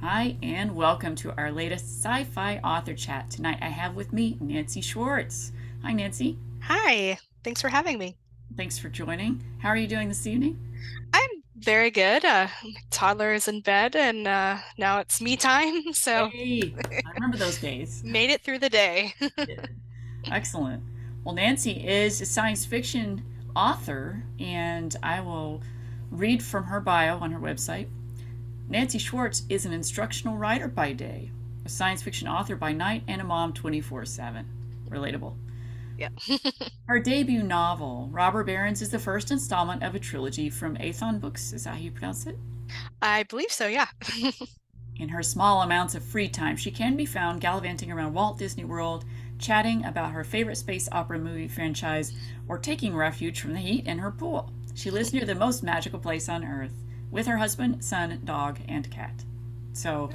Hi, and welcome to our latest sci-fi author chat. Tonight I have with me Nanci Schwartz. Hi, Nanci. Hi, thanks for having me. Thanks for joining. How are you doing this evening? I'm very good. My toddler is in bed and now it's me time, so Hey, I remember those days. made it through the day. Good. Excellent. Well, Nanci is a science fiction author, and I will read from her bio on her website. Nanci Schwartz is an instructional writer by day, a science fiction author by night, and a mom 24/7. Relatable. Yeah. Her debut novel, Robber Barons, is the first installment of a trilogy from Athon Books. Is that how you pronounce it? I believe so, yeah. In her small amounts of free time, she can be found gallivanting around Walt Disney World, chatting about her favorite space opera movie franchise, or taking refuge from the heat in her pool. She lives near the most magical place on Earth with her husband, son, dog, and cat. So,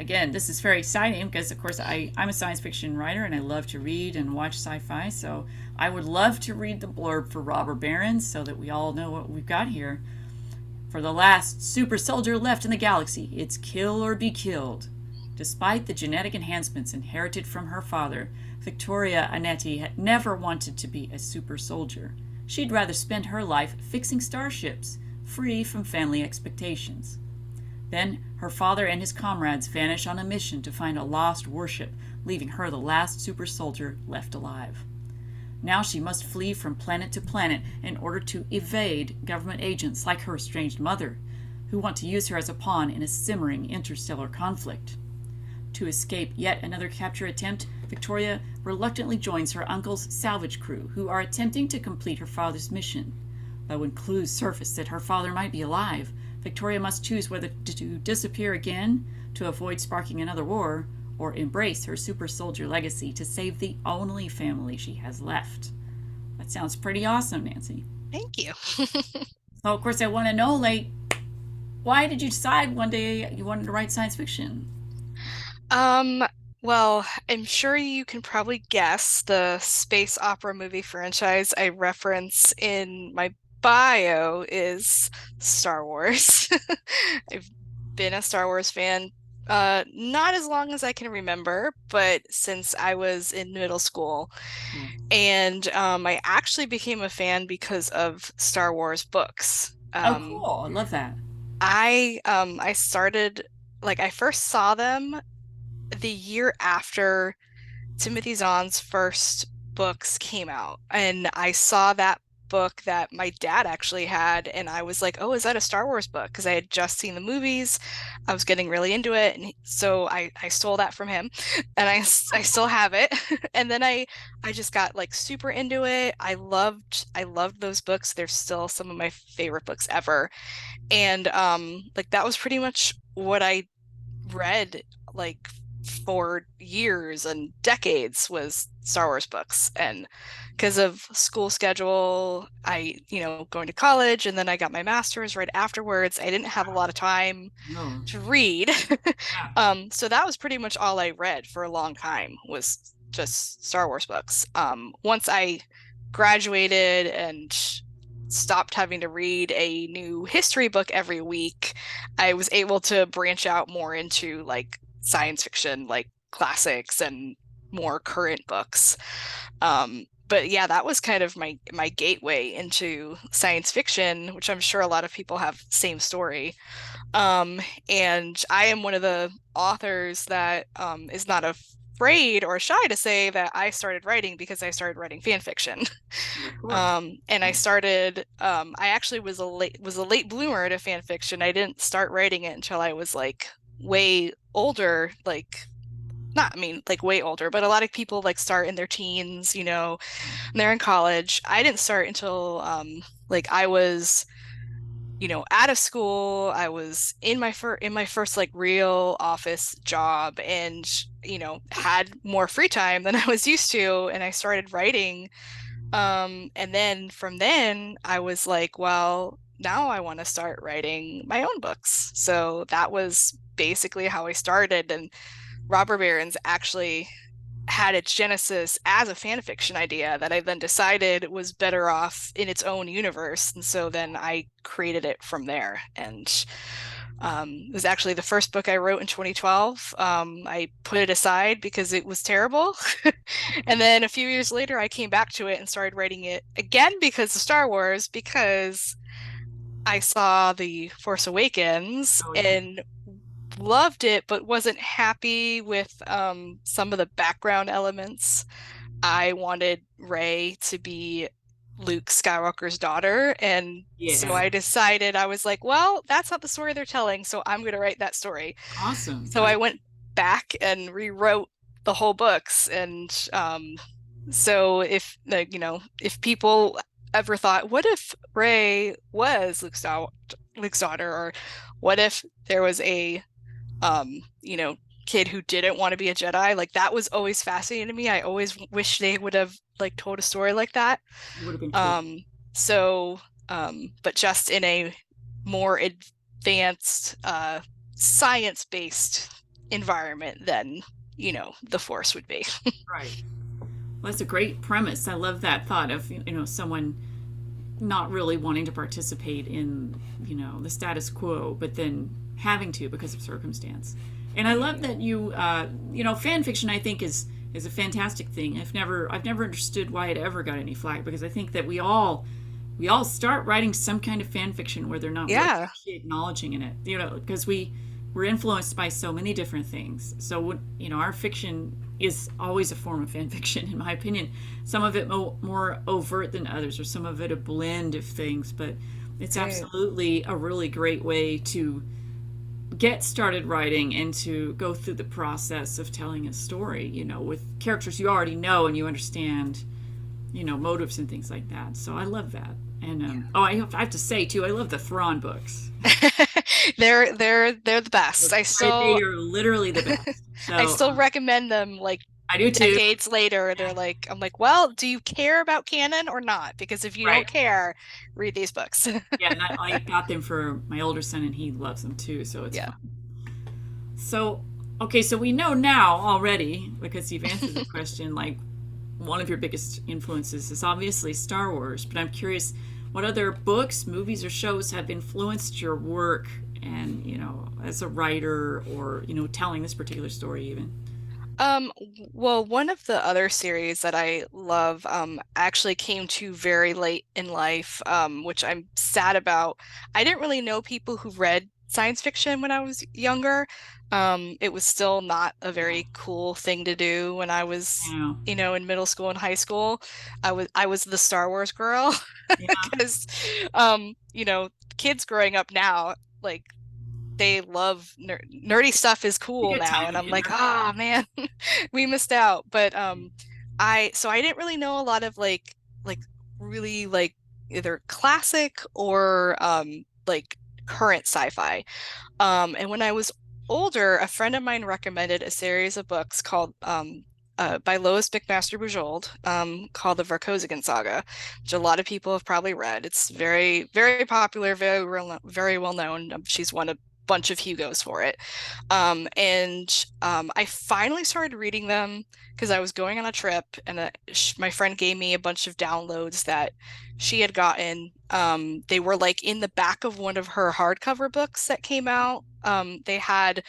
again, this is very exciting because, of course, I'm a science fiction writer and I love to read and watch sci fi. So, I would love to read the blurb for Robber Barons so that we all know what we've got here. For the last super soldier left in the galaxy, it's kill or be killed. Despite the genetic enhancements inherited from her father, Victoria Anetti had never wanted to be a super soldier. She'd rather spend her life fixing starships, free from family expectations. Then her father and his comrades vanish on a mission to find a lost warship, leaving her the last super soldier left alive. Now she must flee from planet to planet in order to evade government agents like her estranged mother, who want to use her as a pawn in a simmering interstellar conflict. To escape yet another capture attempt, Victoria reluctantly joins her uncle's salvage crew, who are attempting to complete her father's mission. But when clues surface that her father might be alive, Victoria must choose whether to disappear again to avoid sparking another war, or embrace her super soldier legacy to save the only family she has left. That sounds pretty awesome, Nanci. Thank you. So, of course, I want to know, like, why did you decide one day you wanted to write science fiction? Um, well, I'm sure you can probably guess the space opera movie franchise I reference in my bio is Star Wars. I've been a Star Wars fan, not as long as I can remember, but since I was in middle school. Oh, And I actually became a fan because of Star Wars books. oh cool. I love that. I started I first saw them the year after Timothy Zahn's first books came out. And I saw that book that my dad actually had, and I was like, oh, is that a Star Wars book? Because I had just seen the movies. I was getting really into it. And so I stole that from him, and I still have it. And then I just got like super into it. I loved those books. They're still some of my favorite books ever. And like that was pretty much what I read like for years and decades was Star Wars books. And because of school schedule, going to college and then I got my master's right afterwards, I didn't have a lot of time No. to read. Yeah. So that was pretty much all I read for a long time was just Star Wars books. Once I graduated and stopped having to read a new history book every week, I was able to branch out more into like science fiction, like classics and more current books. But yeah, that was kind of my gateway into science fiction, which I'm sure a lot of people have same story. Um, and I am one of the authors that is not afraid or shy to say that I started writing because I started writing fan fiction. Of course. And I actually was a late bloomer to fan fiction. I didn't start writing it until I was like way older, like not I mean like way older, but a lot of people like start in their teens, and they're in college. I didn't start until like I was out of school. I was in my first like real office job, and had more free time than I was used to, and I started writing. And then from then I was like, well, now I want to start writing my own books. So that was basically how I started. And Robber Barons actually had its genesis as a fan fiction idea that I then decided was better off in its own universe. And so then I created it from there. And It was actually the first book I wrote in 2012. I put it aside because it was terrible. And then a few years later, I came back to it and started writing it again because of Star Wars, because I saw The Force Awakens Oh yeah. and loved it, but wasn't happy with some of the background elements. I wanted Rey to be Luke Skywalker's daughter. And so Yeah. I decided, I was like, well, that's not the story they're telling, so I'm going to write that story. Awesome. So I went back and rewrote the whole books. And so if, if people ever thought, what if Rey was Luke's daughter, or what if there was a um, you know, kid who didn't want to be a Jedi. Like that was always fascinating to me. I always wish they would have like told a story like that. It would have been cool. Um, so, but just in a more advanced, science-based environment than, the Force would be. Right. Well, that's a great premise. I love that thought of, someone not really wanting to participate in, the status quo, but then having to because of circumstance. And I love that fan fiction. I think is a fantastic thing. I've never understood why it ever got any flack, because I think that we all start writing some kind of fan fiction where they're not really Yeah, actually acknowledging in it, because we're influenced by so many different things. So our fiction is always a form of fan fiction, in my opinion. Some of it more overt than others, or some of it a blend of things. But it's right. absolutely a really great way to get started writing and to go through the process of telling a story, with characters you already know and you understand, motives and things like that. So I love that. And I have to say too, I love the Thrawn books. They're the best. They are literally the best. I So still recommend them like I do too. decades later. Yeah, I'm like, well, do you care about canon or not? Because if you right. don't care, read these books. Yeah, and I got them for my older son, and he loves them too. So it's Yeah. fun. So okay, so we know now already, because you've answered the question, like one of your biggest influences is obviously Star Wars. But I'm curious, what other books, movies, or shows have influenced your work, and as a writer, or telling this particular story even. Um, well, one of the other series that I love actually came to very late in life, which I'm sad about. I didn't really know people who read science fiction when I was younger. It was still not a Yeah, very cool thing to do when I was, I know. in middle school and high school. I was the Star Wars girl Yeah, because kids growing up now, like they love nerdy stuff is you cool get now, time and I'm in like, there. ah, man, we missed out. But I didn't really know a lot of like really like either classic or like current sci-fi. And when I was older, a friend of mine recommended a series of books called by Lois McMaster Bujold, called the Varkosigan Saga, which a lot of people have probably read. It's very, very popular, very well known. She's won a bunch of Hugos for it. And I finally started reading them because I was going on a trip, and my friend gave me a bunch of downloads that she had gotten. They were like in the back of one of her hardcover books that came out. They had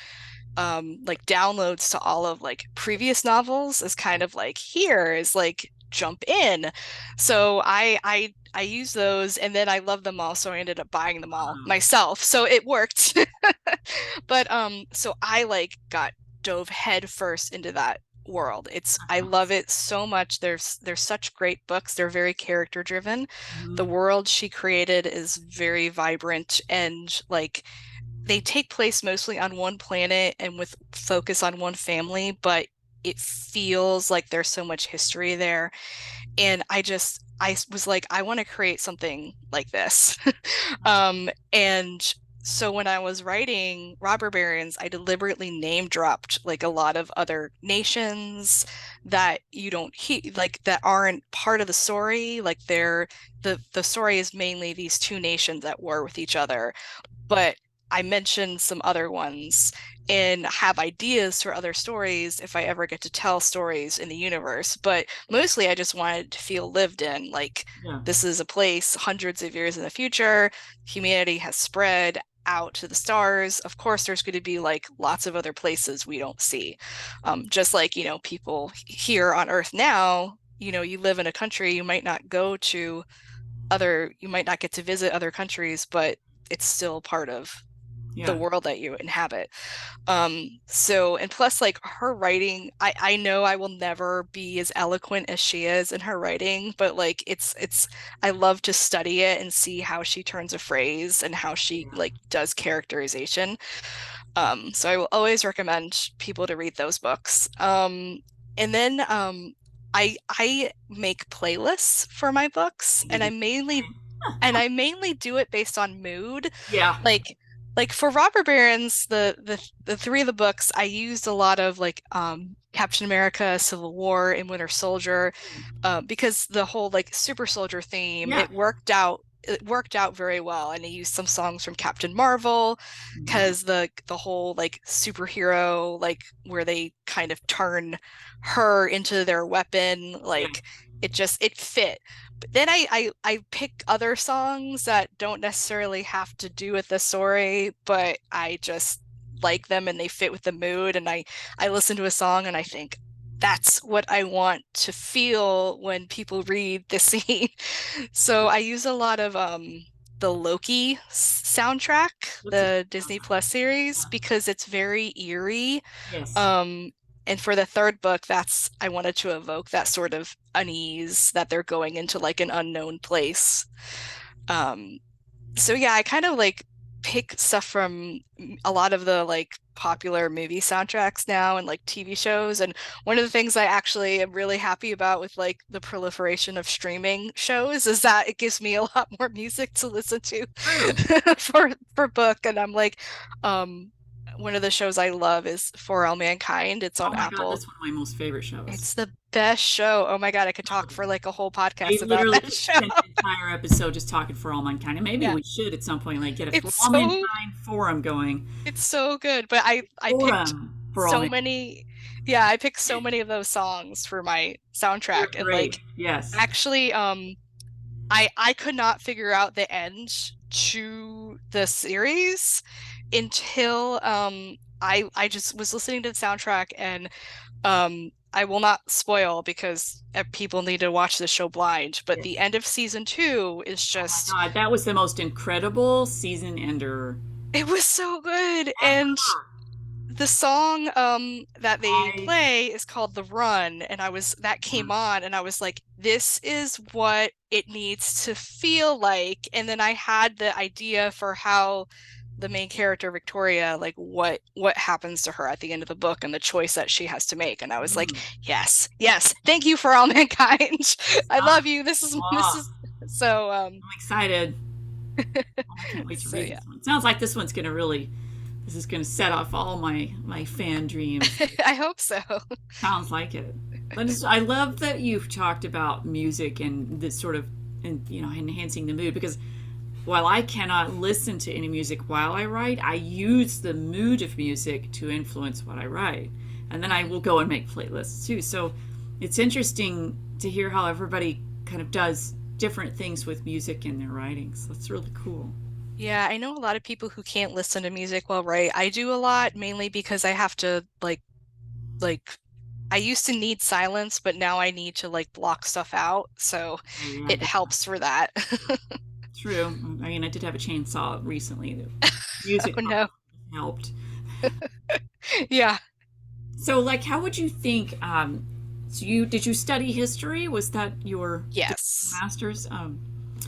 like downloads to all of like previous novels as kind of like, here is like jump in. So I use those, and then I love them all, so I ended up buying them all Wow. myself. So it worked. But so I like got dove head first into that world. I love it so much. There's such great books. They're very character driven. The Mhm. world she created is very vibrant, and like they take place mostly on one planet and with focus on one family, but it feels like there's so much history there. And I was like, I want to create something like this. And so when I was writing Robber Barons, I deliberately name dropped like a lot of other nations that you don't like that aren't part of the story. Like the story is mainly these two nations at war with each other, but I mentioned some other ones and have ideas for other stories if I ever get to tell stories in the universe. But mostly I just wanted to feel lived in. Like Yeah. this is a place hundreds of years in the future, humanity has spread. out to the stars, of course there's going to be like lots of other places we don't see. Just like, people here on Earth now, you live in a country, you might not you might not get to visit other countries, but it's still part of the Yeah. world that you inhabit. And plus like her writing, I know I will never be as eloquent as she is in her writing, but like it's I love to study it and see how she turns a phrase and how she Yeah. like does characterization. So I will always recommend people to read those books. And then I make playlists for my books, I and did I it. mainly and I mainly do it based on mood. Yeah. Like for Robber Barons, the three of the books, I used a lot of like Captain America, Civil War, and Winter Soldier, because the whole like super soldier theme, Yeah. it worked out very well. And I used some songs from Captain Marvel Mhm. because the whole like superhero, like where they kind of turn her into their weapon, Yeah. like it fit. But then I pick other songs that don't necessarily have to do with the story, but I just like them and they fit with the mood. And I listen to a song and I think that's what I want to feel when people read this scene. So I use a lot of the Loki soundtrack, That's a the Disney Plus series, yeah. because it's very eerie. Yes. Um, and for the third book, I wanted to evoke that sort of unease that they're going into like an unknown place. Um, so yeah, I kind of like pick stuff from a lot of the like popular movie soundtracks now and like TV shows. And one of the things I actually am really happy about with like the proliferation of streaming shows is that it gives me a lot more music to listen to True. for book. And I'm like, um, one of the shows I love is For All Mankind. It's Oh on my God, Apple. that's one of my most favorite shows. It's the best show. Oh my God, I could talk for like a whole I podcast about literally that could show. spend an entire episode just talking for all mankind, and maybe Yeah, we should at some point like get a for it's all so mankind forum going. it's so good. But I picked Forum for all so mankind. many, yeah, I picked so many of those songs for my They're soundtrack. And great. like Yes. actually, I could not figure out the end to the series until I just was listening to the soundtrack. And I will not spoil because people need to watch the show blind, but the Yes. end of season two is Oh my just, God, that was the most incredible season ender it was so good. And ever. the song that they I play is called The Run, and that came on and I was like, this is what it needs to feel like. And then I had the idea for how the main character Victoria, like what happens to her at the end of the book and the choice that she has to make. And I was like, mm, yes, yes, thank you For All Mankind. I love ah, you. This ah, is so I'm excited. Oh, I can't wait to so read yeah. this one. Sounds like this one's gonna really. This is gonna set off all my fan dreams. I hope so. Sounds like it. I love that you've talked about music and this sort of, and enhancing the mood, because while I cannot listen to any music while I write, I use the mood of music to influence what I write, and then I will go and make playlists too. So it's interesting to hear how everybody kind of does different things with music in their writings. That's really cool. Yeah, I know a lot of people who can't listen to music while write. I do a lot mainly because I have to like I used to need silence, but now I need to like block stuff out. So Oh yeah, I it get that. helps for that. True. I mean, I did have a chainsaw recently. The music Oh no. helped. Yeah. So, like, how would you think? So, did you study history? Was that your Yes. master's?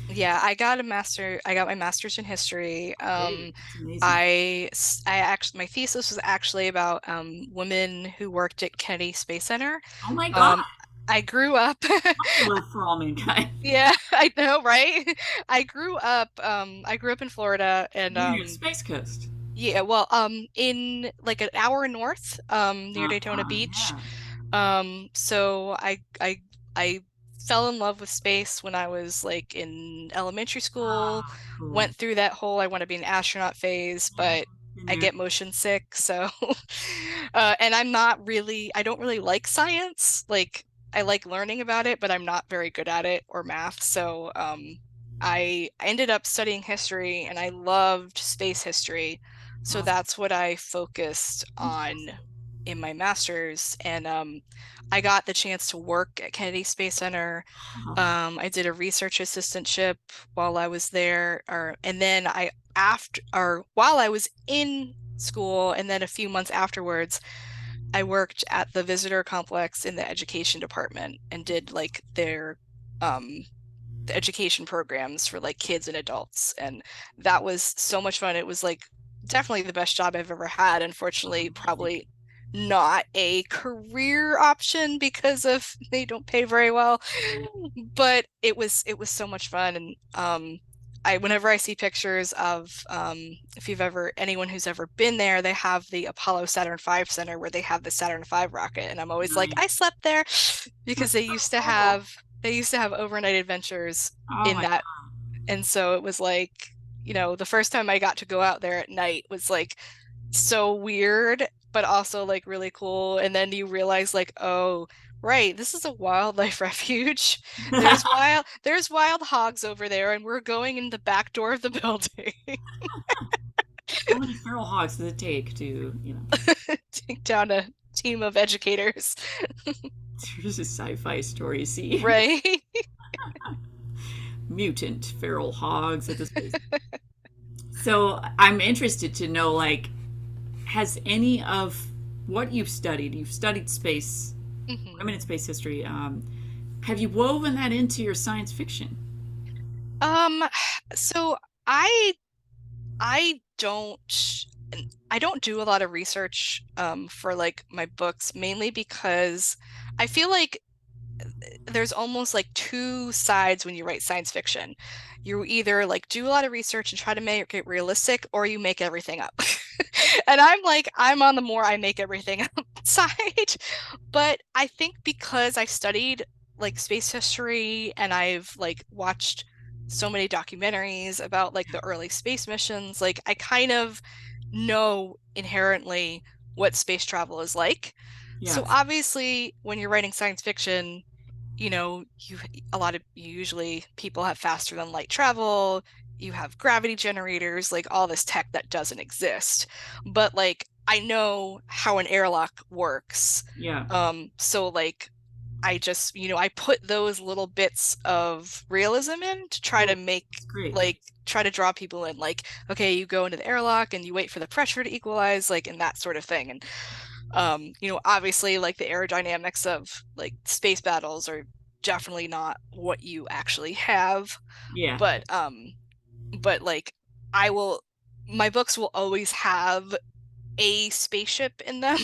Yeah, I got my master's in history. Great. That's amazing. I actually, my thesis was actually about women who worked at Kennedy Space Center. Oh my God! Um, I grew up I love For All Mankind. Yeah, I know, right? I grew up in Florida and You're near the Space Coast. yeah, well, in like an hour north, near Daytona Beach. Yeah. So I fell in love with space when I was like in elementary school, Ah, cool. went through that whole I want to be an astronaut phase, Yeah. but Been I there. get motion sick, so and I don't really like science. Like I like learning about it, but I'm not very good at it or math. So I ended up studying history and I loved space history. So Awesome. that's what I focused on in my master's. And I got the chance to work at Kennedy Space Center. Oh, I did a research assistantship while I was there, and then while I was in school, and then a few months afterwards, I worked at the visitor complex in the education department and did like their um the education programs for like kids and adults. And that was so much fun. It was like definitely the best job I've ever had. Unfortunately, probably not a career option because of they don't pay very well. But it was so much fun. And I whenever I see pictures of if you've ever anyone who's ever been there, they have the Apollo Saturn V Center where they have the Saturn V rocket. And I'm always like, nice. I slept there because That's so cool. they used to have overnight adventures Oh in my that. God. And so it was like, the first time I got to go out there at night was like so weird, but also like really cool. And then you realize like, oh, right, this is a wildlife refuge. There's wild hogs over there, and we're going in the back door of the building. How many feral hogs does it take to, Take down a team of educators. there's a sci-fi story, see? Right? Mutant feral hogs at the space. So I'm interested to know, like, has any of what you've studied space, Mhm. women in space history, have you woven that into your science fiction? Um, so I I don't I don't do a lot of research for like my books, mainly because I feel like there's almost like two sides when you write science fiction. You either like do a lot of research and try to make it realistic, or you make everything up. And I'm like, I'm on the more I make everything up side. But I think because I studied like space history and I've like watched so many documentaries about like the early space missions, like I kind of know inherently what space travel is like. So Yes. obviously, when you're writing science fiction, you a lot of usually people have faster than light travel, you have gravity generators, like all this tech that doesn't exist. But like I know how an airlock works. Yeah. So like I just, I put those little bits of realism in to try to Cool. make That's great. like try to draw people in like, okay, you go into the airlock and you wait for the pressure to equalize, like, and that sort of thing. And obviously like the aerodynamics of like space battles are definitely not what you actually have, Yeah. but like I will my books will always have a spaceship in them.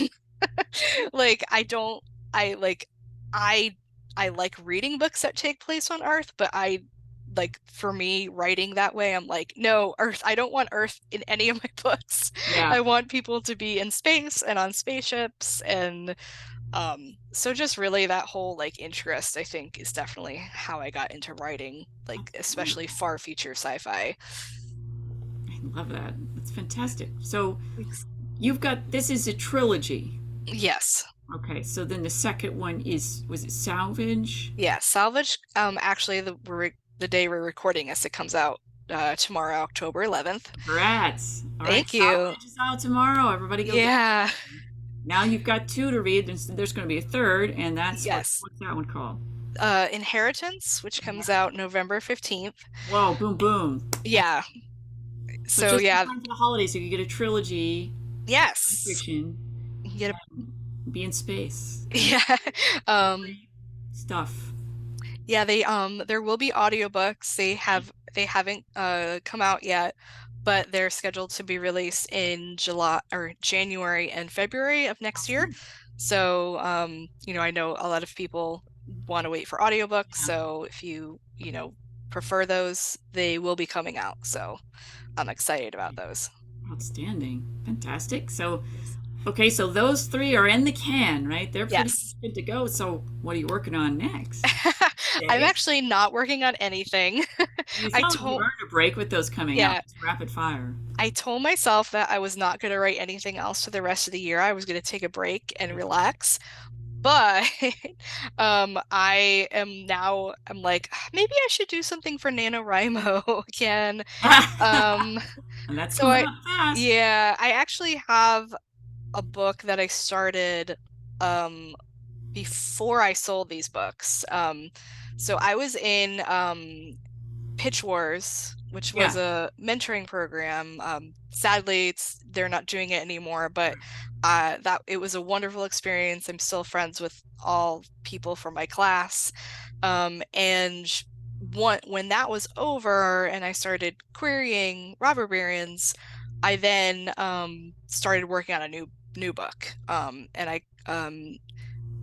Like I don't I like I I like reading books that take place on Earth, but I like for me writing that way, I'm like, no, Earth, I don't want Earth in any of my books. Yeah. I want people to be in space and on spaceships. And so just really that whole like interest, I think, is definitely how I got into writing, like That's especially wonderful. far future sci-fi. I love that. That's fantastic. So Thanks. you've got this is a trilogy. Yes. Okay, so then the second one is was it Salvage? Yeah, Salvage, actually the day we're recording this, it comes out tomorrow, October 11th. Congrats. All right, Thank you. Salvage is out tomorrow. Everybody go get Yeah. it. Now you've got two to read. There's going to be a third, and that's Yes. what's that one called? Inheritance, which comes out November 15th. Whoa, boom, boom. Yeah. So So just in yeah, time for the holidays, so you can get a trilogy, science yes. fiction, You can get a be in space. yeah. Um Great stuff. yeah, there will be audiobooks. They haven't come out yet, but they're scheduled to be released in July or January and February of next year. Awesome. So I know a lot of people want to wait for audiobooks, Yeah. so if prefer those, they will be coming out. So I'm excited about those. Outstanding. Fantastic. Okay, so those three are in the can, right? They're pretty Yes. good to go. So, what are you working on next? I'm Okay. actually not working on anything. You I sound like you told earned a break with those coming out. Yeah, It's rapid fire. I told myself that I was not going to write anything else for the rest of the year. I was going to take a break and Good. relax. But I am now, I'm like, maybe I should do something for NaNoWriMo again. Um, And that's so coming up fast. yeah, I actually have a book that I started um before I sold these books. So I was in Pitch Wars, which was Yeah. a mentoring program. Sadly, they're not doing it anymore, but that it was a wonderful experience. I'm still friends with all people from my class. And when that was over and I started querying robber barons, I then started working on a new book. And I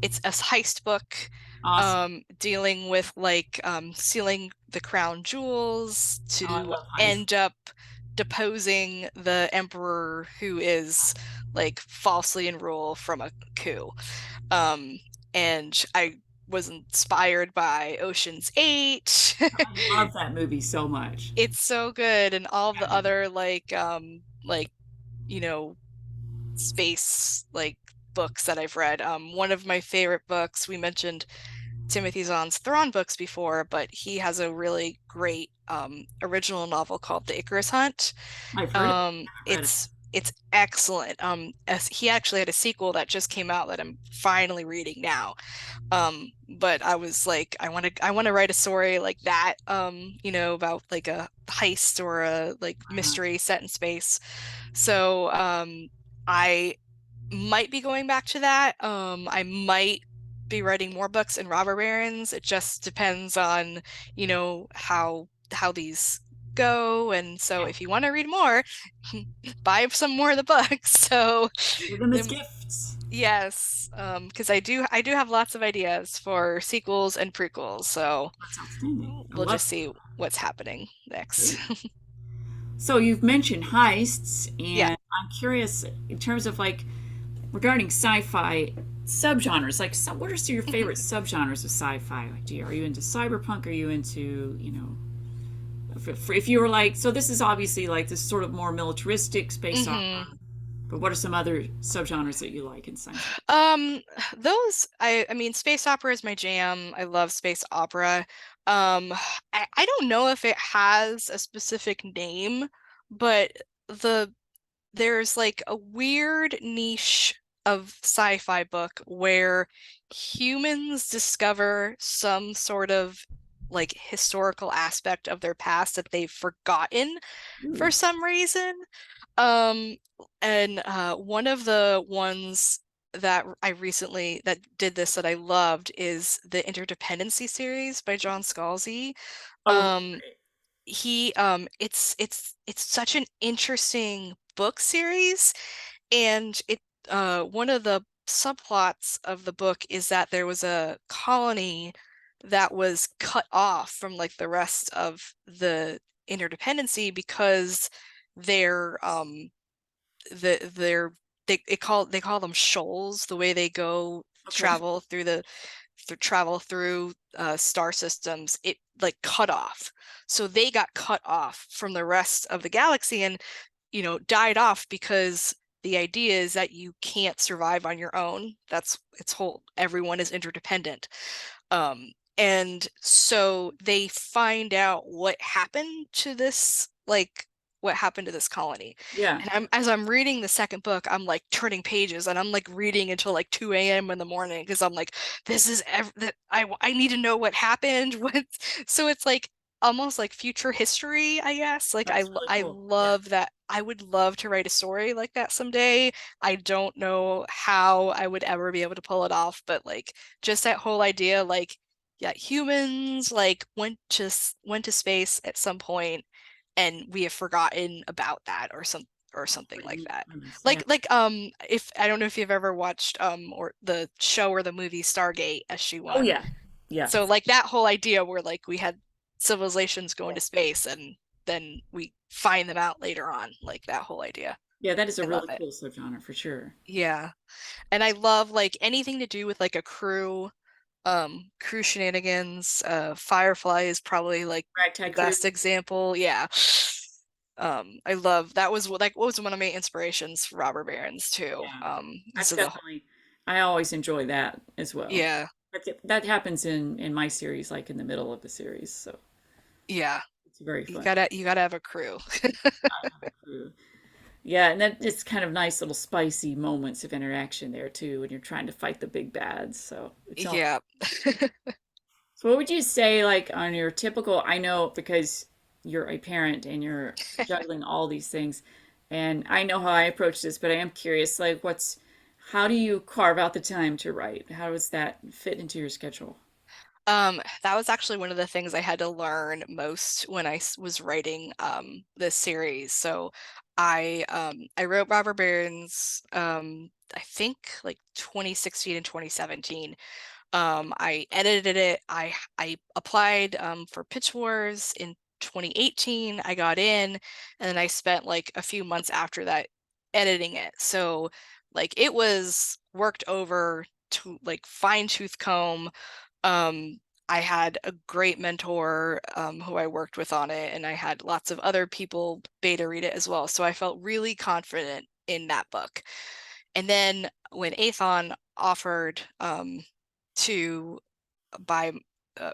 it's a heist book Awesome. dealing with like stealing the crown jewels Oh, I to love heist. end up deposing the emperor who is like falsely in rule from a coup. Um, and I was inspired by Ocean's 8. I love that movie so much. It's so good, and all of the Yeah, it is. other like you know space like books that I've read. One of my favorite books, we mentioned Timothy Zahn's Thrawn books before, but he has a really great original novel called The Icarus Hunt. I've heard of it. I haven't read it. It's excellent. As he actually had a sequel that just came out that I'm finally reading now. But I was like, I want to write a story like that, about like a heist or a like Uh, mystery set in space. So I might be going back to that. I might be writing more books in robber barons. It just depends on, how these go. And so yeah. if you want to read more, buy some more of the books. So Give them as then gifts. yes, because I do have lots of ideas for sequels and prequels. So That's outstanding. I we'll love just see what's happening next. it. So you've mentioned heists, Yeah. and I'm curious in terms of like regarding sci-fi subgenres. Like, what are your favorite subgenres of sci-fi? Like, are you into cyberpunk? Are you into, if you were like, so this is obviously like this sort of more militaristic space hmm opera, but what are some other subgenres that you like in sci-fi? Um, those I mean, space opera is my jam. I love space opera. Um, I don't know if it has a specific name, but there's like a weird niche of sci-fi book where humans discover some sort of like historical aspect of their past that they've forgotten for Ooh, some reason. Um, and one of the ones that I recently that did this that I loved is the Interdependency series by John Scalzi. oh, Um, it's such an interesting book series, and one of the subplots of the book is that there was a colony that was cut off from like the rest of the interdependency because they're they're they call them shoals, the way they go okay. travel through star systems. It like cut off, so they got cut off from the rest of the galaxy and died off because the idea is that you can't survive on your own. That's its whole, everyone is interdependent. And so they find out what happened to this colony. Yeah, And as I'm reading the second book, I'm like turning pages and I'm like reading until like 2 a.m. in the morning because I'm like, this is I need to know what happened. So it's like almost like future history, I guess. Like that's really I cool. Yeah, love that. I would love to write a story like that someday. I don't know how I would ever be able to pull it off, but like just that whole idea, like yeah, humans like went to space at some point and we have forgotten about that or something like pretty that. premise. Yeah. Like if I don't know if you've ever watched or the show or the movie Stargate Oh SG-1. yeah, yeah, So like that whole idea where like we had civilizations go yeah. into space and then we find them out later on, like that whole idea. Yeah, that is a I love really it. cool subgenre for sure. Yeah. And I love like anything to do with like a crew shenanigans. Firefly is probably like the Ragtag Crew. best example. Yeah. I love that was like what was one of my inspirations for robber barons too. Yeah, So that's definitely. I always enjoy that as well. Yeah. That happens in my series, like in the middle of the series, so Yeah. it's very You fun. gotta have a crew. I have a crew. Yeah, and that it's kind of nice little spicy moments of interaction there too when you're trying to fight the big bads. So it's all. Yeah. So what would you say like on your typical, I know because you're a parent and you're juggling all these things, and I know how I approach this, but I am curious, like how do you carve out the time to write? How does that fit into your schedule? That was actually one of the things I had to learn most when was writing this series. So I wrote Robert Burns I think like 2016 and 2017. I edited it. I applied for Pitch Wars in 2018. I got in, and then I spent like a few months after that editing it. So like it was worked over to like fine tooth comb. um, I had a great mentor who I worked with on it, and I had lots of other people beta read it as well. So I felt really confident in that book. And then when Athon offered to buy, uh,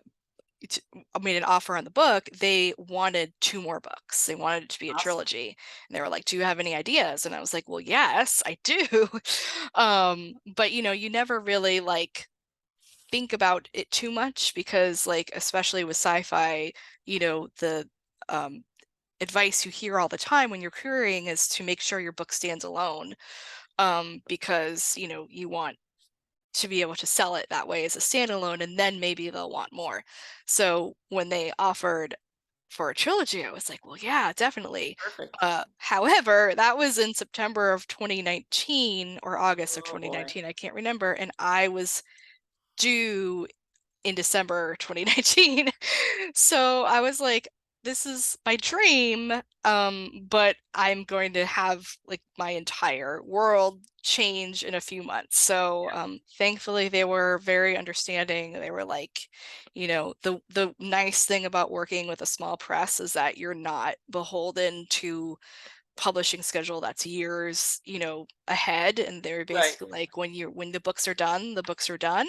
made an offer on the book, they wanted two more books. They wanted it to be a Awesome. trilogy. And they were like, "Do you have any ideas?" And I was like, "Well, yes, I do." But you never really like think about it too much because like especially with sci-fi, the um advice you hear all the time when you're querying is to make sure your book stands alone, because you want to be able to sell it that way as a standalone, and then maybe they'll want more. So when they offered for a trilogy, I was like, well, yeah, definitely. Perfect. However, that was in September of 2019 or August of Oh boy. 2019, I can't remember, and I was due in December 2019. So I was like, this is my dream, but I'm going to have like my entire world change in a few months. So thankfully they were very understanding. They were like, the nice thing about working with a small press is that you're not beholden to publishing schedule that's years, ahead. And they're Right. basically like, when the books are done, the books are done,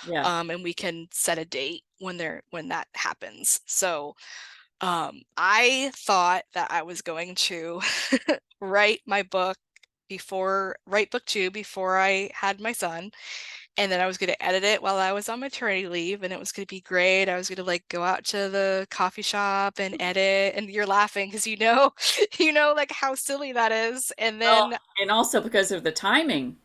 Yeah. and we can set a date when that happens. So I thought that I was going to write my book write book two before I had my son, and then I was going to edit it while I was on maternity leave, and it was going to be great. I was going to like go out to the coffee shop and edit, and you're laughing because you know like how silly that is. And Well, then and also because of the timing.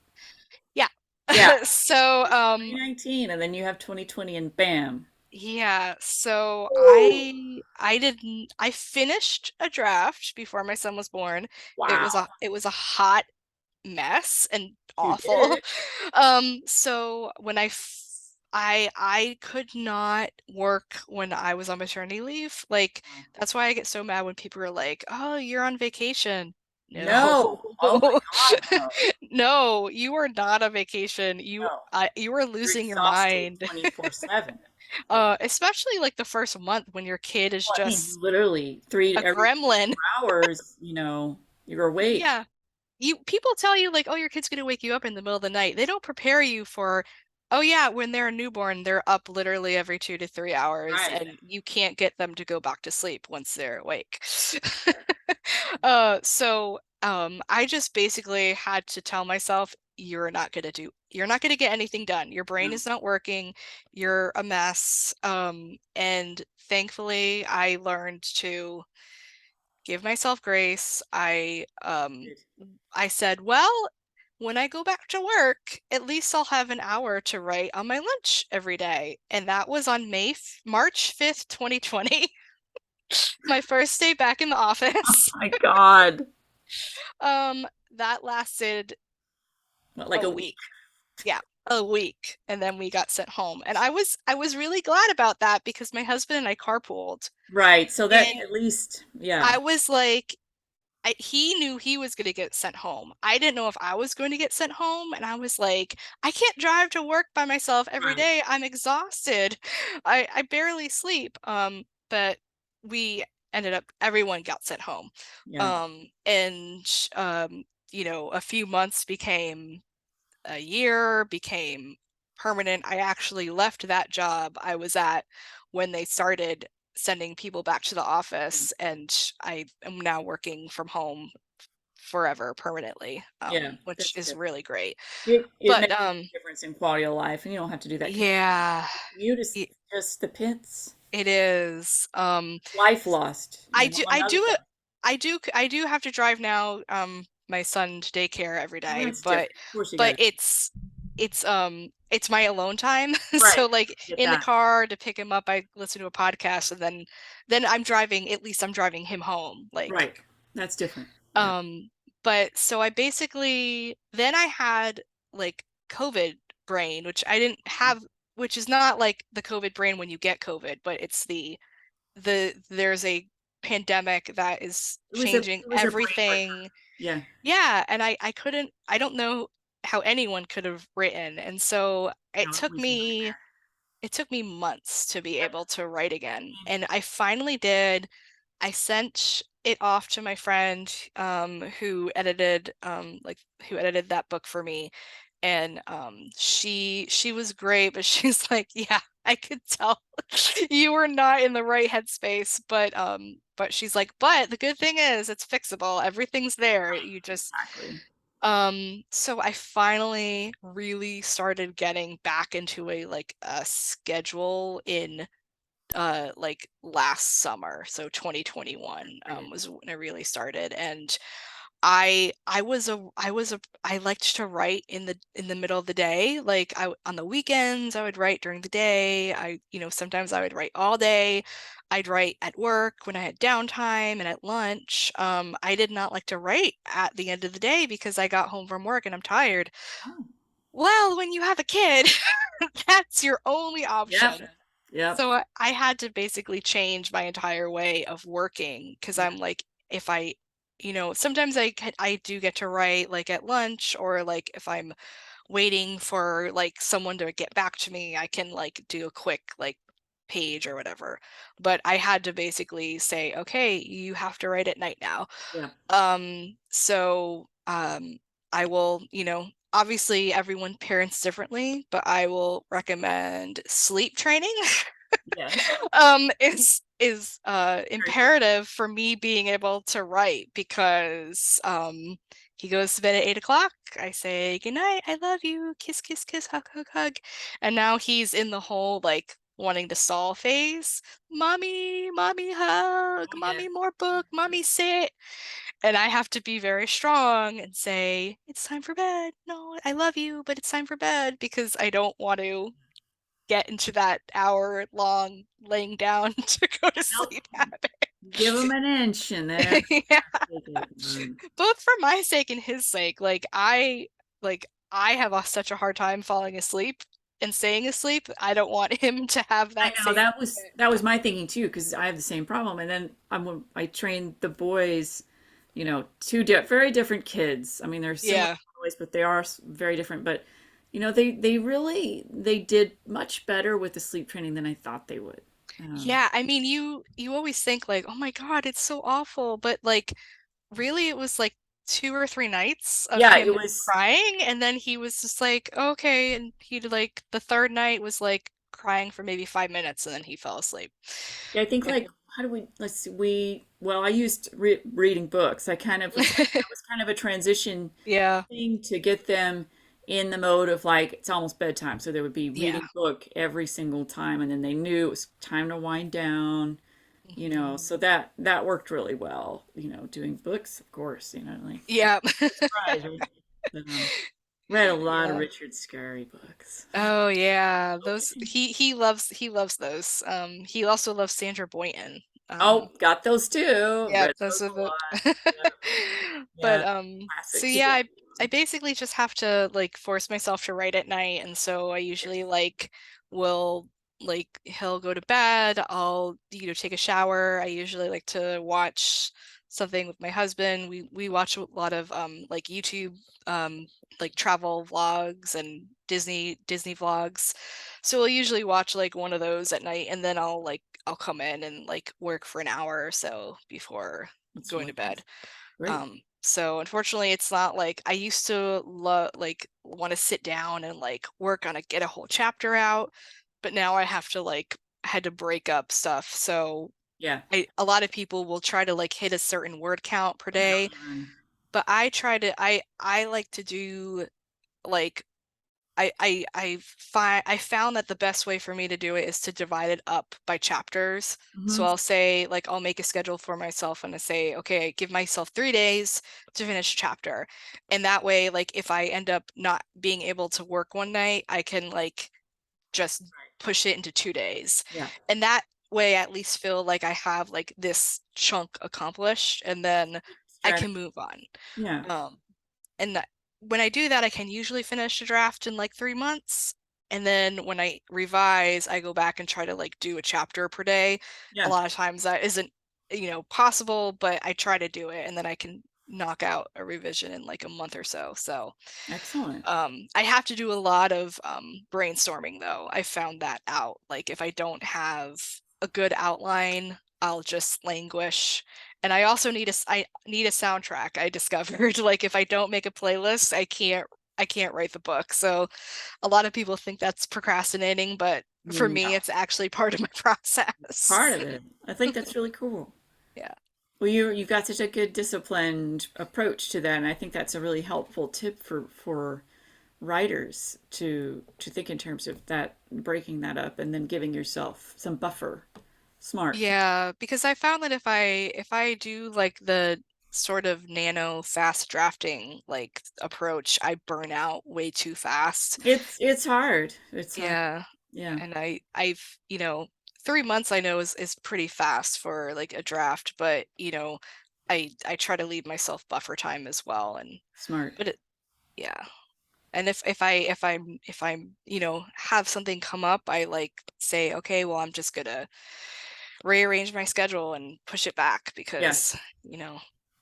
yeah. Yeah. So 2019 and then you have 2020 and bam. yeah, so Woo! I finished a draft before my son was born. Wow. It was a hot mess and You awful. did it. So when I could not work when I was on maternity leave. Like Wow. that's why I get so mad when people are like, "Oh, you're on vacation." No. No. Oh my God, no. No, you are not on vacation. No. You are You're losing your exhausted mind. 24/7. Yeah. Especially like the first month when your kid is Well, I mean, just literally a every gremlin. 3 or 4 hours, you're awake. Yeah. People tell you like, oh, your kid's gonna wake you up in the middle of the night. They don't prepare you for, oh yeah, when they're a newborn, they're up literally every 2 to 3 hours, Right. and you can't get them to go back to sleep once they're awake. Right. I just basically had to tell myself, you're not gonna get anything done. Your brain No. is not working. You're a mess. And thankfully I learned to give myself grace. Good. I said, well, when I go back to work, at least I'll have an hour to write on my lunch every day. And that was on March 5th, 2020, my first day back in the office. My God. That lasted What, like a a week? week. Yeah, a week. And then we got sent home. And I was really glad about that because my husband and I carpooled. Right. So that And at least, yeah. I was like, he knew he was going to get sent home. I didn't know if I was going to get sent home. And I was like, I can't drive to work by myself every Right. day. I'm exhausted. I barely sleep. But we ended up, everyone got sent home. Yeah. And, a few months became a year, became permanent. I actually left that job I was at when they started sending people back to the office, and I am now working from home forever permanently, Yeah, which that's is good. really great. It But makes a difference in quality of life, and you don't have to do that yeah, commute is it, just the pits. it is. Life lost, I you know, do I another do thing. it I do have to drive now my son to daycare every Well, day, that's different. Of course you but gotta it's my alone time. right, So like get in the that. car to pick him up, I listen to a podcast, and then I'm driving, at least I'm driving him home. Like Right. That's different. Yeah. um but so I basically, then I had like COVID brain, which I didn't have, which is not like the COVID brain when you get COVID, but it's there's a pandemic that is changing It was a brain breaker. everything. Yeah. Yeah, and I don't know how anyone could have written. And so No, it was a nightmare. it took me months to be Yep. able to write again. Me And too. I finally did. I sent it off to my friend who edited that book for me. And she was great, but she's like, yeah, I could tell you were not in the right headspace. But she's like, but the good thing is it's fixable. Everything's there. You just Exactly. so I finally really started getting back into a schedule in like last summer. So 2021 Great. was when I really started. And I liked to write in the middle of the day. Like on the weekends I would write during the day. Sometimes I would write all day. I'd write at work when I had downtime and at lunch. I did not like to write at the end of the day because I got home from work and I'm tired. Oh. Well, when you have a kid, that's your only Yep. option. Yep. So I had to basically change my entire way of working, because Yeah. I'm like, if I, sometimes I do get to write like at lunch, or like if I'm waiting for like someone to get back to me, I can like do a quick like page or whatever. But I had to basically say, okay, you have to write at night now. Yeah. So I will, obviously everyone parents differently, but I will recommend sleep training. Yes. Is Very good. imperative for me being able to write, because he goes to bed at 8 o'clock. I say good night, I love you, kiss, kiss, kiss, hug, hug, hug. And now he's in the whole like wanting to stall phase. Mommy, mommy hug, Oh yeah. mommy more book, mommy sit. And I have to be very strong and say, it's time for bed. No, I love you, but it's time for bed, because I don't want to get into that hour long laying down to go to Nope. sleep habit. Give them an inch and they're Yeah. take it. Both for my sake and his sake. Like I have such a hard time falling asleep and staying asleep. I don't want him to have I that know same. that was my thinking too because I have the same problem. And then I trained the boys, very different kids. I mean, they're similar Yeah. boys, but they are very different. But they really they did much better with the sleep training than I thought they would. Yeah, I mean, you always think like, "Oh my God, it's so awful." But like really it was like 2 or 3 nights of Yeah, it him was. crying, and then he was just like, okay. And he like the third night was like crying for maybe 5 minutes, and then he fell asleep. Yeah, I think And like how do we? Let's see. I used reading books. I kind of was that was kind of a transition yeah, thing to get them in the mode of like it's almost bedtime. So there would be yeah. reading book every single time, and then they knew it was time to wind down. Mhm. So that worked really well. Doing books, of course. Like Yeah. no surprise, right? But, read a lot of Yeah. Richard Scarry books. Oh yeah. Those Okay. he loves those. He also loves Sandra Boynton. Oh, got those too. Yeah, Read those those are a the lot. but Yeah, so classics. yeah, I basically just have to like force myself to write at night. And so I usually Yes. like will like he'll go to bed, I'll take a shower. I usually like to watch something with my husband. We watch a lot of like YouTube like travel vlogs and Disney vlogs. So I'll usually watch like one of those at night, and then I'll come in and like work for an hour or so before That's going really to nice. bed. Great. So unfortunately, it's not like I used to love like want to sit down and like work on get a whole chapter out, but now I have to like had to break up stuff. So Yeah. a lot of people will try to like hit a certain word count per Right day, on. but I like to do like I found that the best way for me to do it is to divide it up by chapters. So Hmm. I'll say like I'll make a schedule for myself and I say, okay, give myself 3 days to finish a chapter. And that way, like if I end up not being able to work one night, I can like just Right. push it into 2 days. Yeah. And that way I at least feel like I have like this chunk accomplished and then I can Strategy. move on. Yeah. Um, and when I do that, I can usually finish a draft in like 3 months. And then when I revise, I go back and try to like do a chapter per day. A Yeah. lot of times that isn't, possible, but I try to do it and then I can knock out a revision in like a month or so. So Excellent. I have to do a lot of brainstorming though. I found that out. Like if I don't have a good outline, I'll just languish. And I also I need a soundtrack. I discovered like if I don't make a playlist, I can't write the book. So a lot of people think that's procrastinating, but for No, me, it's actually part of my it's part process. of it. I think that's really cool. Yeah. Well, you've got such a good disciplined approach to that, and I think that's a really helpful tip for writers to think in terms of that, breaking that up, and then giving yourself some buffer. Smart. Yeah, because I found that if I do like the sort of nano fast drafting like approach, I burn out way too fast. It's hard. It's hard. Yeah. Yeah. And I've, 3 months I know is pretty fast for like a draft, but I try to leave myself buffer time as well. And Smart. but it yeah. And if I'm, have something come up, I like say, okay, well, I'm just gonna rearrange my schedule and push it back Yeah. because,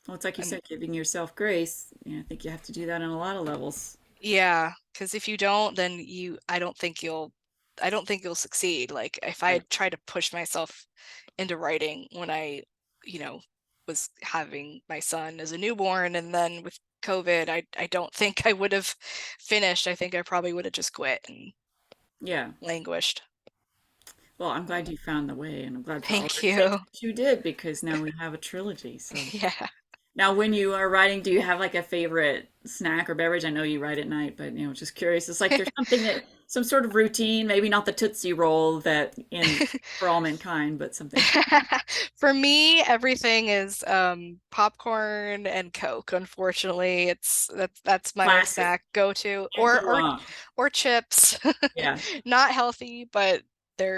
Well, it's like you I'm said, giving yourself grace. I think you have to do that on a lot of levels. yeah, because if you don't, then I don't think you'll succeed. Like if I Right. had tried to push myself into writing when I, you know, was having my son as a newborn and then with COVID, I don't think I would have finished. I think I probably would have just quit and Yeah. languished. Well, I'm glad you found the way, and I'm glad for all Thank the things you. that you did because now we have a trilogy. So Yeah. now, when you are writing, do you have like a favorite snack or beverage? I know you write at night, but just curious. It's like there's something that some sort of routine, maybe not the Tootsie Roll that in For All Mankind, but something For me, everything is popcorn and Coke. Unfortunately, that's my classic. snack go-to, Can't go wrong. or chips. Yeah, Not healthy, but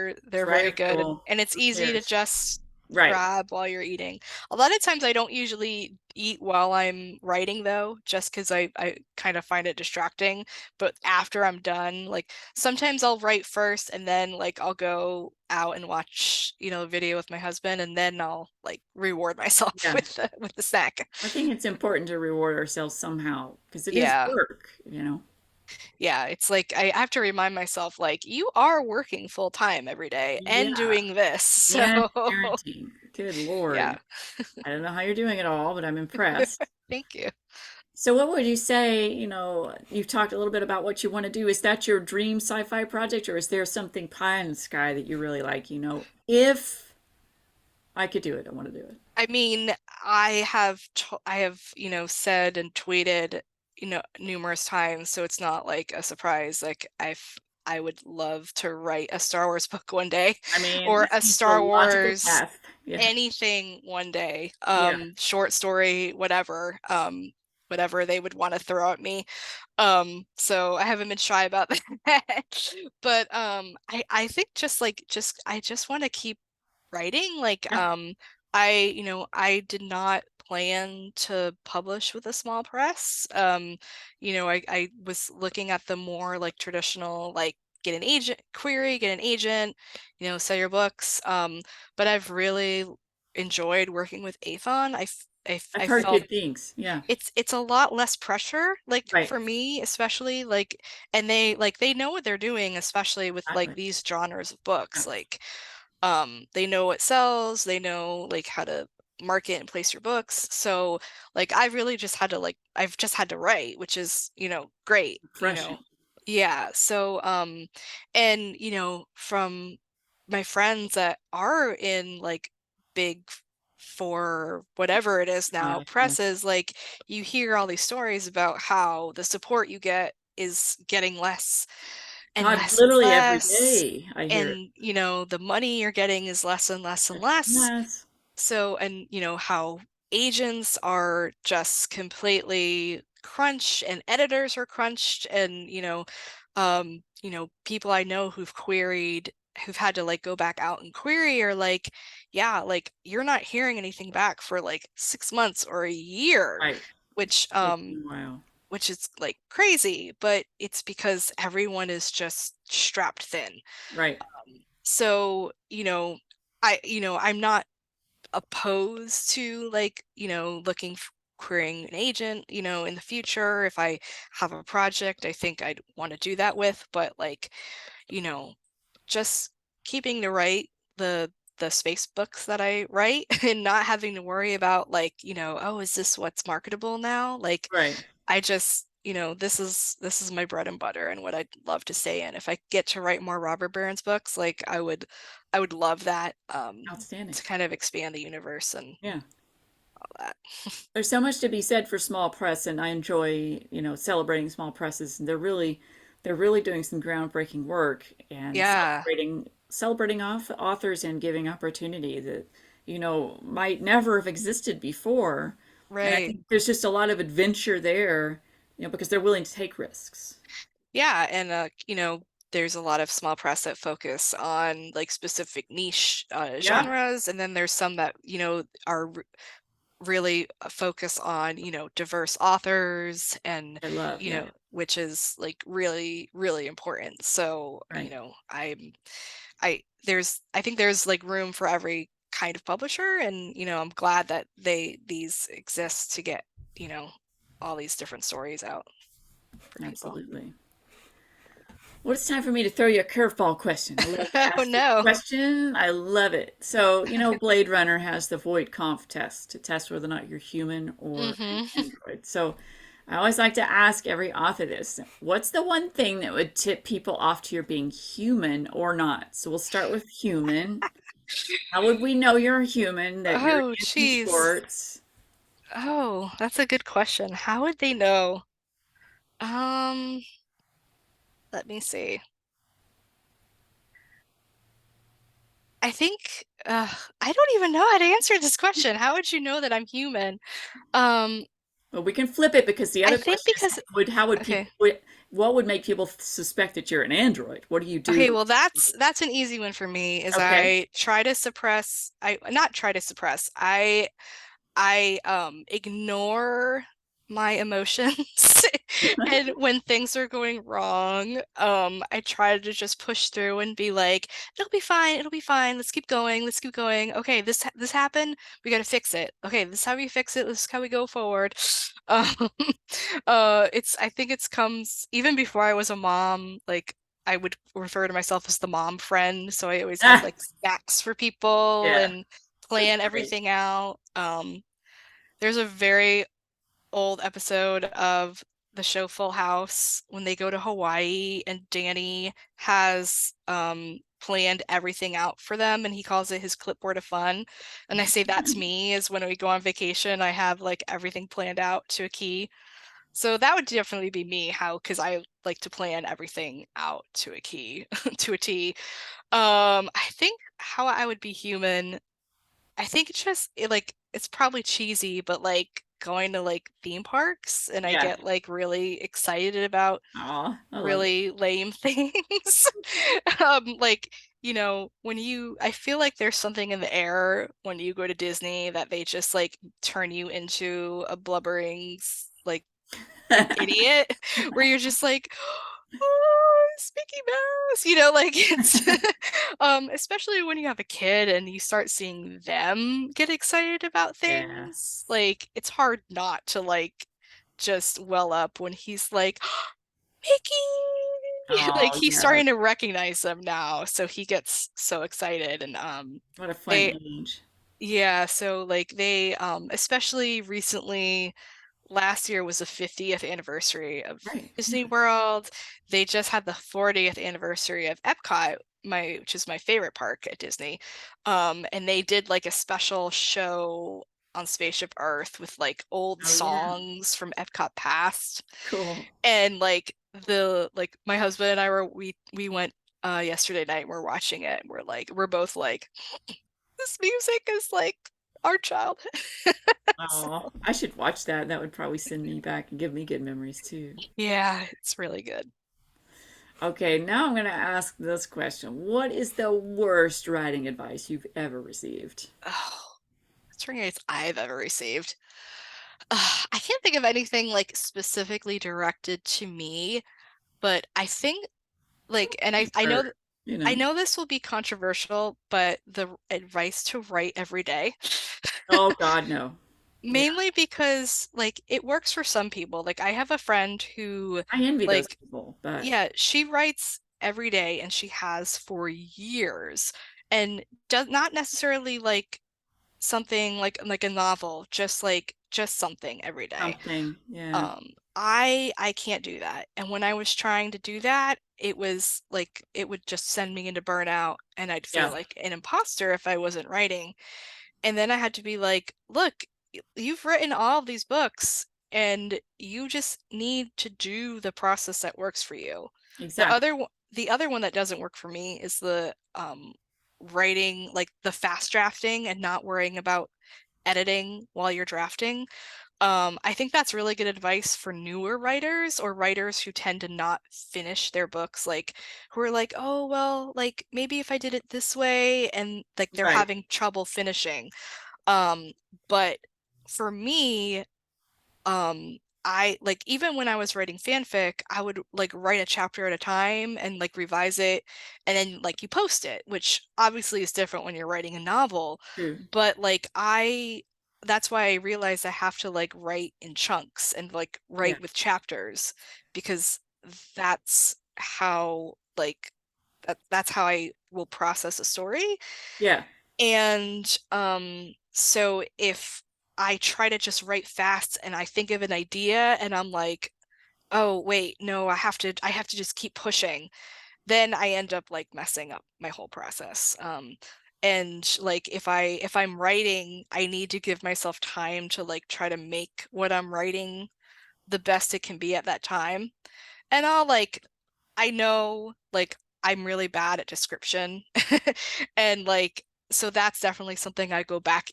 it's they're right very up good and it's the easy to stairs. just Right. grab while you're eating. A lot of times I don't usually eat while I'm writing though, just because I kind of find it distracting. But after I'm done, like sometimes I'll write first and then like I'll go out and watch, a video with my husband and then I'll like reward myself Yeah. with the snack. I think it's important to reward ourselves somehow because it is Yeah. work. Yeah, it's like I have to remind myself like you are working full time every day and Yeah. doing this. So And parenting. Good yeah. Lord. I don't know how you're doing it all, but I'm impressed. Thank you. So what would you say, you've talked a little bit about what you want to do. Is that your dream sci-fi project, or is there something pie in the sky that you really like, if I could do it, I want to do it. I mean, I have, said and tweeted, numerous times, so it's not like a surprise. Like I would love to write a Star Wars book one day I mean, or it a seems the Star logical Wars path. Yeah. anything one day. Yeah. Short story, whatever they would want to throw at me. So I haven't been shy about that. But I think just I just want to keep writing. Like Yeah. I did not plan to publish with a small press. I was looking at the more like traditional like get an agent query, get an agent, sell your books. But I've really enjoyed working with Athon. I've I heard felt good things. Yeah. it's a lot less pressure, like Right. for me especially, like and they know what they're doing, especially with like Exactly. these genres of Yeah. books. Like they know what sells, they know like how to market and place your books. So like I've just had to write, which is, great, Refreshing. Yeah. So and from my friends that are in like big for whatever it is now Yeah. presses, like you hear all these stories about how the support you get is getting less and God, less and literally every less, day I hear it. and the money you're getting is less and less and less. Yes. So, and how agents are just completely crunched and editors are crunched, and people I know who've had to like go back out and query are like, yeah, like you're not hearing anything back for like 6 months or a year, Right. which Taking a while. which is like crazy, but it's because everyone is just strapped thin. Right. So, I'm not opposed to like looking querying an agent in the future if I have a project I think I'd want to do that with, but like you know just keeping to write the space books that I write and not having to worry about like oh, is this what's marketable now, like Right. I just this is my bread and butter and what I'd love to stay in. If I get to write more Robert Burns books, like I would love that, Outstanding. to kind of expand the universe and Yeah. all that. There's so much to be said for small press, and I enjoy, celebrating small presses. And they're really doing some groundbreaking work and Yeah, celebrating authors and giving opportunity that, might never have existed before. And I right. think there's just a lot of adventure there, because they're willing to take risks. Yeah, and there's a lot of small press that focus on like specific niche Yeah, genres, and then there's some that are really focus on diverse authors, and I love. Yeah, which is like really really important. So right. I think there's like room for every kind of publisher, and I'm glad that these exist to get you know all these different stories out for people. Absolutely. Well, it's time for me to throw you a curveball question. I love to Oh ask this no. question. I love it. So, Blade Runner has the Voight Kampff test to test whether or not you're human or an Hmm. android. So, I always like to ask every author this. What's the one thing that would tip people off to your being human or not? So, we'll start with human. How would we know you're a human, that you're Oh, Nanci geez. Schwartz? Oh, that's a good question. How would they know? Um, Let me see. I think I don't even know how to answer this question. How would you know that I'm human? Um, Well, we can flip it because the I other think question is, because how would okay. people, what would make people suspect that you're an android? What do you Okay, do? well that's an easy one for me is Okay. I try to suppress I not try to suppress. I ignore my emotions and when things are going wrong, I try to just push through and be like, it'll be fine, let's keep going, let's keep going. Okay, this happened, we gotta fix it. Okay, this is how we fix it, this is how we go forward. Um, I think it's comes even before I was a mom, like I would refer to myself as the mom friend, so I always had Ah, like snacks for people yeah, and that's plan great. everything out. There's a very old episode of the show Full House when they go to Hawaii and Danny has planned everything out for them and he calls it his clipboard of fun. And I say that's me is when we go on vacation, I have like everything planned out to a key. So that would definitely be me, how because I like to plan everything out to a key, to a T. I think how I would be human, I think it's just like it's probably cheesy, but like going to like theme parks and I Yeah. get like really excited about Aw, I love it. really lame things. Like, I feel like there's something in the air when you go to Disney that they just like turn you into a blubbering like idiot where you're just like, oh, it's Mickey Mouse, like it's especially when you have a kid and you start seeing them get excited about Yeah. things, like it's hard not to like just well up when he's like, Mickey, like Oh, he's yeah. starting to recognize them now, so he gets so excited, and What a fun they age. Yeah, so like they especially recently, last year was the 50th anniversary of Right. Disney Yeah. World. They just had the 40th anniversary of Epcot, which is my favorite park at Disney. And they did like a special show on Spaceship Earth with like old Oh yeah. songs from Epcot past. Cool. And like my husband and I we went yesterday night, we're watching it, and we're both like, this music is like our childhood. So, Oh, I should watch that. That would probably send me back and give me good memories too. yeah, it's really good. Okay, now I'm going to ask this question. What is the worst writing advice you've ever received? Oh, experience I've ever received. I can't think of anything like specifically directed to me, but I think like, and Or, you I know. know this will be controversial, but the advice to write every day. Oh God, no. Yeah. Mainly because like it works for some people. Like I have a friend who I envy those like, people, but yeah, she writes every day and she has for years and does not necessarily like something like a novel, just something every day. something. Yeah. I can't do that. And when I was trying to do that, it was like it would just send me into burnout and I'd feel Yeah. like an imposter if I wasn't writing. And then I had to be like, look, you've written all of these books and you just need to do the process that works for you. Exactly. The other one that doesn't work for me is the writing, like the fast drafting and not worrying about editing while you're drafting. I think that's really good advice for newer writers or writers who tend to not finish their books, like who are like, oh, well, like maybe if I did it this way, and like they're Right. having trouble finishing. Um, but for me, I like even when I was writing fanfic, I would like write a chapter at a time and like revise it, and then like you post it, which obviously is different when you're writing a novel. True. But like that's why I realized I have to like write in chunks and like Yeah. write with chapters because that's how like that's how I will process a story. Yeah. And so if I try to just write fast and I think of an idea and I'm like, oh wait, no, I have to just keep pushing, then I end up like messing up my whole process. And like if I'm writing, I need to give myself time to like try to make what I'm writing the best it can be at that time. And I know like I'm really bad at description and like so that's definitely something I go back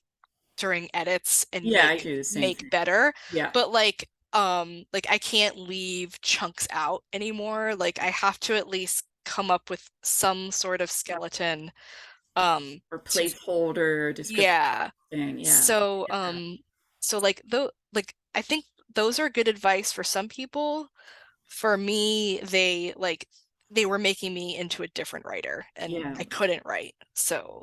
during edits and Yeah, I do the same make thing. better. Yeah. But like I can't leave chunks out anymore. Like I have to at least come up with some sort of skeleton Or to placeholder description yeah. thing. Yeah. So Get that. so like though like I think those are good advice for some people. For me, they were making me into a different writer and Yeah. I couldn't write. So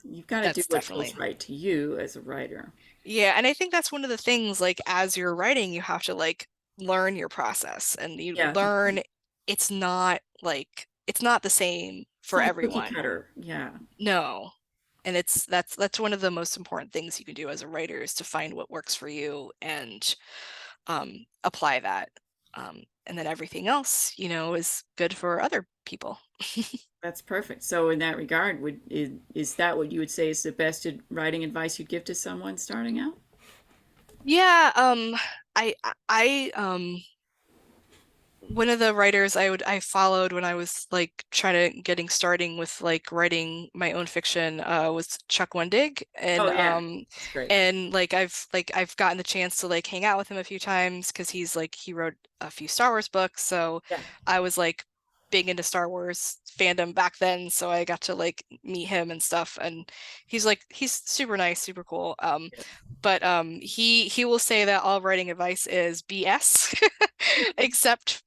You've got to do that's what feels definitely, right to you as a writer. yeah. And I think that's one of the things, like as you're writing, you have to like learn your process and you Yeah. learn it's not the same It's for not a cookie everyone. cutter. Yeah. No. And that's one of the most important things you can do as a writer is to find what works for you and apply that. And then everything else, is good for other people. That's perfect. So in that regard, is that what you would say is the best writing advice you'd give to someone starting out? Yeah, I one of the writers I followed when I was like trying to getting starting with like writing my own fiction was Chuck Wendig Oh yeah, it's great. and like I've gotten the chance to like hang out with him a few times because he wrote a few Star Wars books, so Yeah. I was like big into Star Wars fandom back then, so I got to like meet him and stuff, and he's super nice, super cool. But he will say that all writing advice is BS, except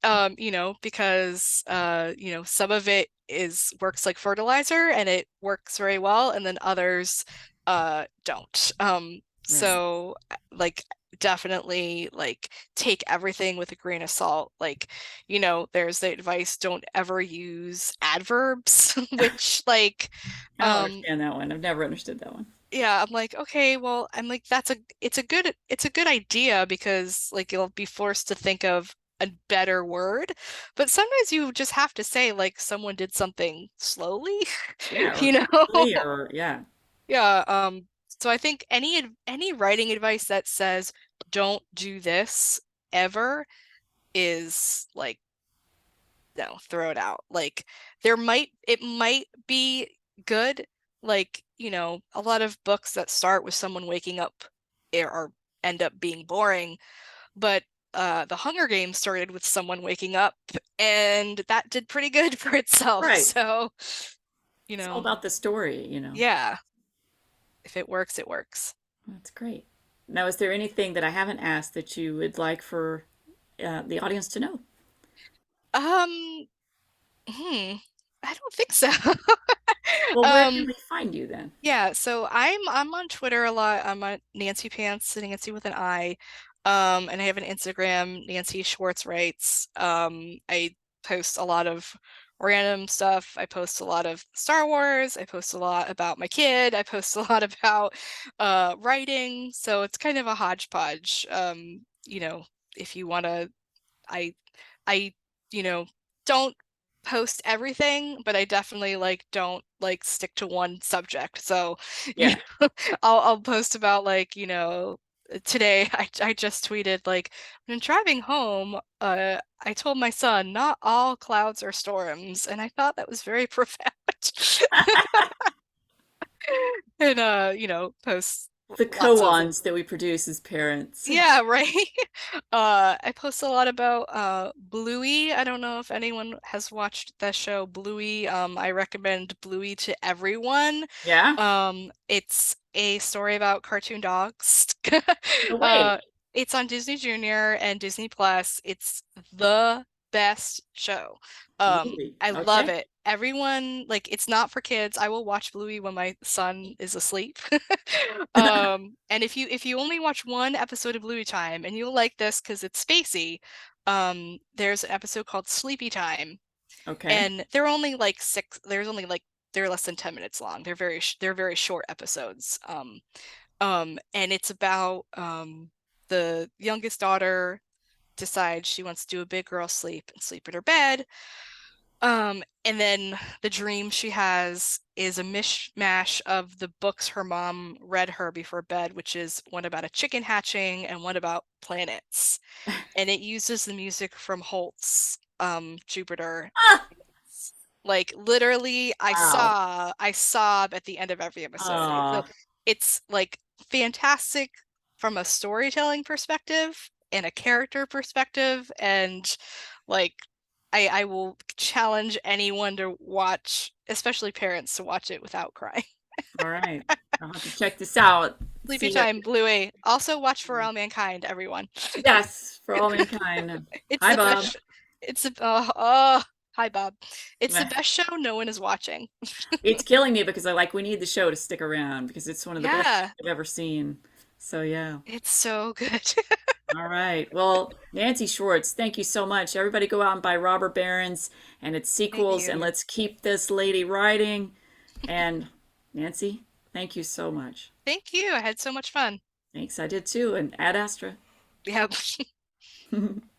because some of it is works like fertilizer and it works very well, and then others don't. Right. So like definitely like take everything with a grain of salt. Like, there's the advice, don't ever use adverbs, which like I don't um understand that one. I've never understood that one. yeah, I'm like, okay, well, I'm like, it's a good idea because like you'll be forced to think of a better word. But sometimes you just have to say like someone did something slowly, Yeah, or you know? quickly, or yeah. Yeah, so I think any writing advice that says don't do this ever is like no, throw it out. Like it might be good. Like, a lot of books that start with someone waking up or end up being boring, but The Hunger Games started with someone waking up and that did pretty good for itself. Right. So, you It's all know, about the story. yeah, if it works, it works. That's great. Now, is there anything that I haven't asked that you would like for the audience to know? Um, hmm, I don't think so. Well, where can Um, we find you then? Yeah, so I'm on Twitter a lot. I'm on Nancy Pants, Nancy with an I. And I have an Instagram, Nanci Schwartz writes. I post a lot of random stuff. I post a lot of Star Wars. I post a lot about my kid. I post a lot about writing. So it's kind of a hodgepodge. If you wanna I I, you know, don't post everything, but I definitely like don't like stick to one subject. So, you Yeah. know, I'll post about like, today I just tweeted like when driving home, I told my son not all clouds are storms, and I thought that was very profound. And post The lots of koans that we produce as parents. yeah, right. I post a lot about Bluey. I don't know if anyone has watched the show Bluey. I recommend Bluey to everyone. Yeah? It's a story about cartoon dogs. No way. Uh, it's on Disney Junior and Disney Plus. It's the best show. Bluey. I love Okay. it. Everyone, like, it's not for kids. I will watch Bluey when my son is asleep. And if you only watch one episode of Bluey Time, and you'll like this because it's spacey, there's an episode called Sleepy Time, Okay. and they're only like six. There's only like they're less than 10 minutes long. They're very short episodes. And it's about the youngest daughter decides she wants to do a big girl sleep and sleep in her bed. And then the dream she has is a mishmash of the books her mom read her before bed, which is one about a chicken hatching and one about planets. And it uses the music from Holt's Jupiter. Ah! Like literally, Wow. I sob at the end of every episode. Aw. It's like fantastic from a storytelling perspective and a character perspective, and like I will challenge anyone to watch, especially parents, to watch it without crying. All right. I'll have to check this out. Sleepy See what. Time, Bluey. Also watch For All Mankind, everyone. Yes, for all mankind. It's Hi, the Bob. best. It's a oh, hi Bob. It's the best show no one is watching. It's killing me because we need the show to stick around because it's one of the best Yeah, I've ever seen. So yeah. it's so good. All right. Well, Nanci Schwartz, thank you so much. Everybody go out and buy Robert Barron's and its Thank sequels, and you. let's keep this lady writing. And Nancy, thank you so much. Thank you. I had so much fun. Thanks. I did too. And Ad Astra. Yeah.